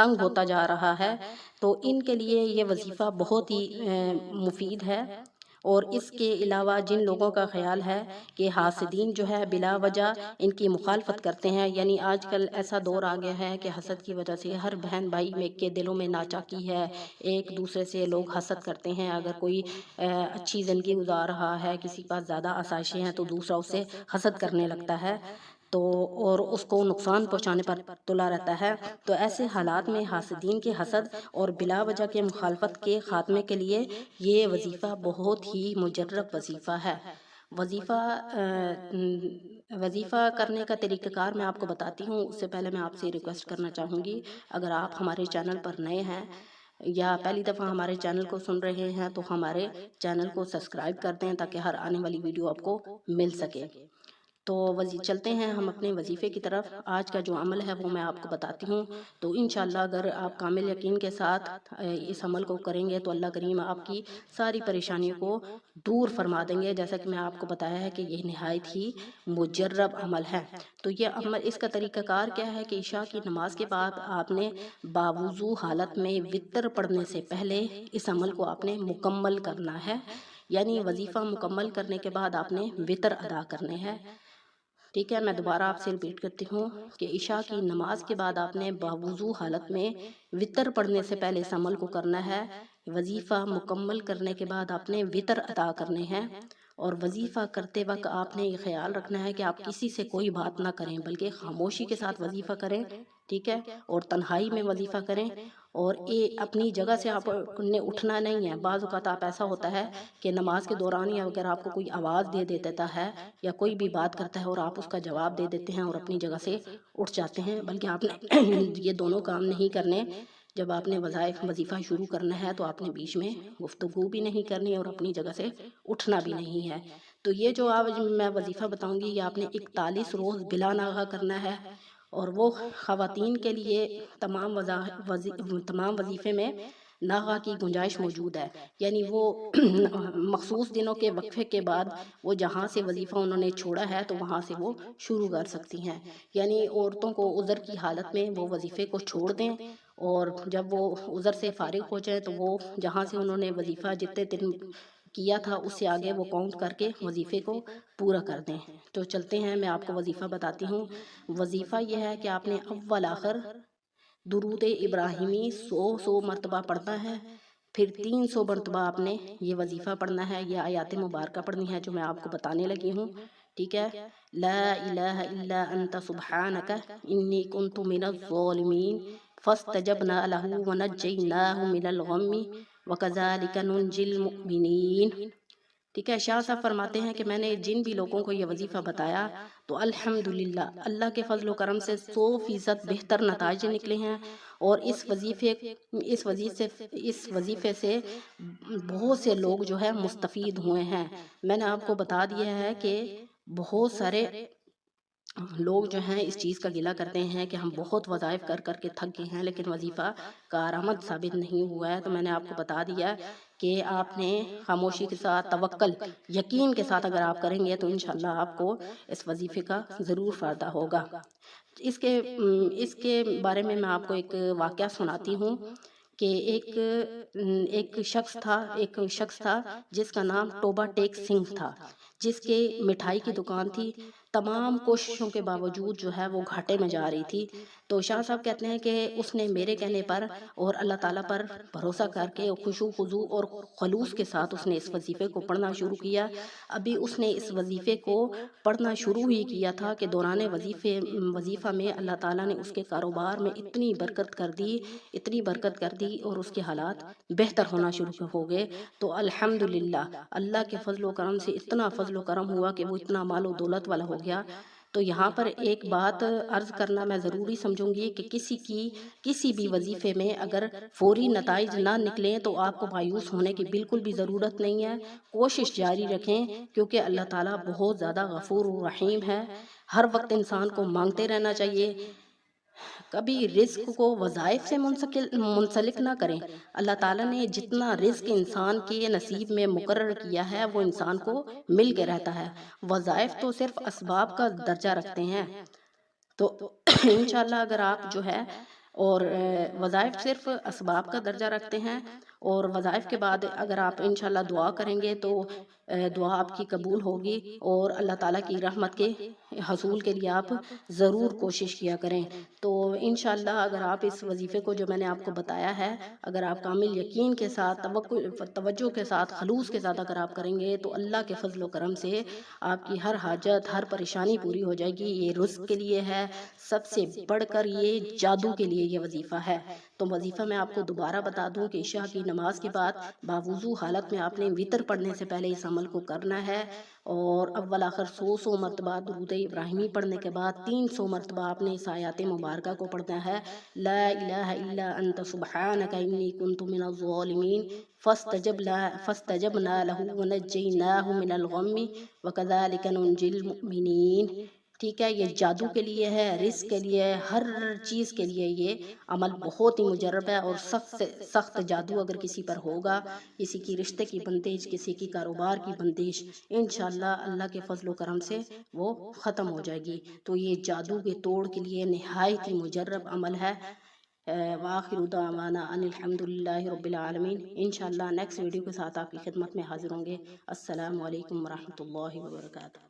تنگ ہوتا جا رہا ہے، تو ان کے لیے یہ وظیفہ بہت ہی مفید ہے۔ اور اس کے علاوہ جن لوگوں کا خیال ہے کہ حاسدین جو ہے بلا وجہ ان کی مخالفت کرتے ہیں، یعنی آج کل ایسا دور آ گیا ہے کہ حسد کی وجہ سے ہر بہن بھائی میں کے دلوں میں ناچاکی ہے، ایک دوسرے سے لوگ حسد کرتے ہیں۔ اگر کوئی اچھی زندگی گزار رہا ہے، کسی کے پاس زیادہ آسائشیں ہیں، تو دوسرا اس سے حسد کرنے لگتا ہے، تو اور اس کو نقصان پہنچانے پر تلا رہتا ہے۔ تو ایسے حالات میں حاسدین کے حسد اور بلا وجہ کے مخالفت کے خاتمے کے لیے یہ وظیفہ بہت ہی مجرب وظیفہ ہے۔ وظیفہ کرنے کا طریقہ کار میں آپ کو بتاتی ہوں، اس سے پہلے میں آپ سے ریکویسٹ کرنا چاہوں گی، اگر آپ ہمارے چینل پر نئے ہیں یا پہلی دفعہ ہمارے چینل کو سن رہے ہیں تو ہمارے چینل کو سبسکرائب کر دیں تاکہ ہر آنے والی ویڈیو آپ کو مل سکے۔ تو چلتے ہیں ہم اپنے وظیفے کی طرف۔ آج کا جو عمل ہے وہ میں آپ کو بتاتی ہوں، تو انشاءاللہ اگر آپ کامل یقین کے ساتھ اس عمل کو کریں گے تو اللہ کریم آپ کی ساری پریشانیوں کو دور فرما دیں گے۔ جیسا کہ میں آپ کو بتایا ہے کہ یہ نہایت ہی مجرب عمل ہے۔ تو یہ عمل، اس کا طریقہ کار کیا ہے کہ عشاء کی نماز کے بعد آپ نے باوضو حالت میں وتر پڑھنے سے پہلے اس عمل کو آپ نے مکمل کرنا ہے، یعنی وظیفہ مکمل کرنے کے بعد آپ نے وتر ادا کرنے ہیں۔ ٹھیک ہے، میں دوبارہ آپ سے ریپیٹ کرتی ہوں کہ عشاء کی نماز کے بعد آپ نے باوضو حالت میں وتر پڑھنے سے پہلے اس عمل کو کرنا ہے۔ وظیفہ مکمل کرنے کے بعد آپ نے وتر ادا کرنے ہیں، اور وظیفہ کرتے وقت آپ نے یہ خیال رکھنا ہے کہ آپ کسی سے کوئی بات نہ کریں، بلکہ خاموشی کے ساتھ وظیفہ کریں، ٹھیک ہے، اور تنہائی میں وظیفہ کریں، اور اپنی جگہ سے آپ نے اٹھنا نہیں ہے۔ بعض اوقات آپ ایسا ہوتا ہے کہ نماز کے دوران یا اگر آپ کو کوئی آواز دے دیتا ہے یا کوئی بھی بات کرتا ہے اور آپ اس کا جواب دے دیتے ہیں اور اپنی جگہ سے اٹھ جاتے ہیں، بلکہ آپ نے یہ دونوں کام نہیں کرنے۔ جب آپ نے وظیفہ شروع کرنا ہے تو آپ نے بیچ میں گفتگو بھی نہیں کرنی اور اپنی جگہ سے اٹھنا بھی نہیں ہے۔ تو یہ جو آج میں وظیفہ بتاؤں گی یہ آپ نے 41 روز بلا ناغہ کرنا ہے، اور وہ خواتین کے لیے تمام وظیفے میں ناغہ کی گنجائش موجود ہے، یعنی وہ مخصوص دنوں کے وقفے کے بعد وہ جہاں سے وظیفہ انہوں نے چھوڑا ہے تو وہاں سے وہ شروع کر سکتی ہیں۔ یعنی عورتوں کو عذر کی حالت میں وہ وظیفے کو چھوڑ دیں، اور جب وہ عذر سے فارغ ہو جائیں تو وہ جہاں سے انہوں نے وظیفہ جتنے دن کیا تھا اس سے آگے وہ کاؤنٹ کر کے وظیفے کو پورا کر دیں۔ تو چلتے ہیں، میں آپ کو وظیفہ بتاتی ہوں۔ وظیفہ یہ ہے کہ آپ نے اول آخر درود ابراہیمی 100 مرتبہ پڑھنا ہے، پھر 300 مرتبہ آپ نے یہ وظیفہ پڑھنا ہے۔ یہ آیات مبارکہ پڑھنی ہے جو میں آپ کو بتانے لگی ہوں، ٹھیک ہے۔ لا الہ الا انت سبحانک انی کنت من الظالمین فاستجبنا له ونجیناہ من الغم وکذالک ننجی المؤمنین۔ ٹھیک ہے، شاہ صاحب فرماتے ہیں کہ میں نے جن بھی لوگوں کو یہ وظیفہ بتایا تو الحمدللہ اللہ کے فضل و کرم سے 100% بہتر نتائج نکلے ہیں، اور اس وظیفے سے بہت سے لوگ جو ہے مستفید ہوئے ہیں۔ میں نے آپ کو بتا دیا ہے کہ بہت سارے لوگ جو ہیں اس چیز کا گلہ کرتے ہیں کہ ہم بہت وظائف کر کر کے تھک گئے ہیں لیکن وظیفہ کارآمد ثابت نہیں ہوا ہے۔ تو میں نے آپ کو بتا دیا کہ آپ نے خاموشی کے ساتھ، توکل، یقین کے ساتھ اگر آپ کریں گے تو انشاءاللہ آپ کو اس وظیفے کا ضرور فائدہ ہوگا۔ اس کے بارے میں آپ کو ایک واقعہ سناتی ہوں کہ ایک شخص تھا جس کا نام ٹوبہ ٹیک سنگھ تھا، جس کے مٹھائی کی دکان تھی۔ تمام کوششوں کے باوجود جو ہے وہ گھاٹے میں جا رہی تھی۔ تو شاہ صاحب کہتے ہیں کہ اس نے میرے کہنے پر اور اللہ تعالیٰ پر بھروسہ کر کے خشوع خضوع اور خلوص کے ساتھ اس نے اس وظیفے کو پڑھنا شروع کیا۔ ابھی اس نے اس وظیفے کو پڑھنا شروع ہی کیا تھا کہ دوران وظیفہ میں اللہ تعالیٰ نے اس کے کاروبار میں اتنی برکت کر دی اور اس کے حالات بہتر ہونا شروع ہو گئے۔ تو الحمدللہ اللہ کے فضل و کرم سے اتنا فضل و کرم ہوا کہ وہ اتنا مال و دولت والا ہو گیا۔ تو یہاں پر ایک بات عرض کرنا میں ضروری سمجھوں گی کہ کسی بھی وظیفے میں اگر فوری نتائج نہ نکلیں تو آپ کو مایوس ہونے کی بالکل بھی ضرورت نہیں ہے، کوشش جاری رکھیں، کیونکہ اللہ تعالیٰ بہت زیادہ غفور و رحیم ہے۔ ہر وقت انسان کو مانگتے رہنا چاہیے، کبھی رزق کو وظائف سے منسلک نہ کریں۔ اللہ تعالیٰ نے جتنا رزق انسان کے نصیب میں مقرر کیا ہے وہ انسان کو مل کے رہتا ہے، وظائف تو صرف اسباب کا درجہ رکھتے ہیں۔ تو انشاءاللہ اگر آپ جو ہے اور وظائف صرف اسباب کا درجہ رکھتے ہیں، اور وظائف کے بعد اگر آپ انشاءاللہ دعا کریں گے تو دعا آپ کی قبول ہوگی، اور اللہ تعالیٰ کی رحمت کے حصول کے لیے آپ ضرور کوشش کیا کریں۔ تو انشاءاللہ اگر آپ اس وظیفے کو جو میں نے آپ کو بتایا ہے، اگر آپ کامل یقین کے ساتھ، توجہ کے ساتھ، خلوص کے ساتھ اگر آپ کریں گے تو اللہ کے فضل و کرم سے آپ کی ہر حاجت، ہر پریشانی پوری ہو جائے گی۔ یہ رزق کے لیے ہے، سب سے بڑھ کر یہ جادو کے لیے یہ وظیفہ ہے۔ تو وظیفہ میں آپ کو دوبارہ بتا دوں کہ عشاء کی نماز کے بعد باوضو حالت میں آپ نے وطر پڑھنے سے پہلے اس عمل کو کرنا ہے، اور اول آخر 100 مرتبہ درود ابراہیمی پڑھنے کے بعد 300 مرتبہ آپ نے اس آیات مبارکہ کو پڑھنا ہے، لا الہ الا انت سبحانک انی کنت من الظالمین فاستجبنا له ونجیناہ من الغم وکذالک ننجی المؤمنین۔ ٹھیک ہے، یہ جادو کے لیے ہے، رزق کے لیے ہے، ہر چیز کے لیے یہ عمل بہت ہی مجرب ہے، اور سخت سے سخت جادو اگر کسی پر ہوگا، کسی کی رشتے کی بندش، کسی کی کاروبار کی بندش، انشاءاللہ اللہ کے فضل و کرم سے وہ ختم ہو جائے گی۔ تو یہ جادو کے توڑ کے لیے نہایت ہی مجرب عمل ہے۔ وآخر دعوانا ان الحمدللہ رب العالمین۔ انشاءاللہ نیکسٹ ویڈیو کے ساتھ آپ کی خدمت میں حاضر ہوں گے۔ السلام علیکم ورحمۃ اللہ وبرکاتہ۔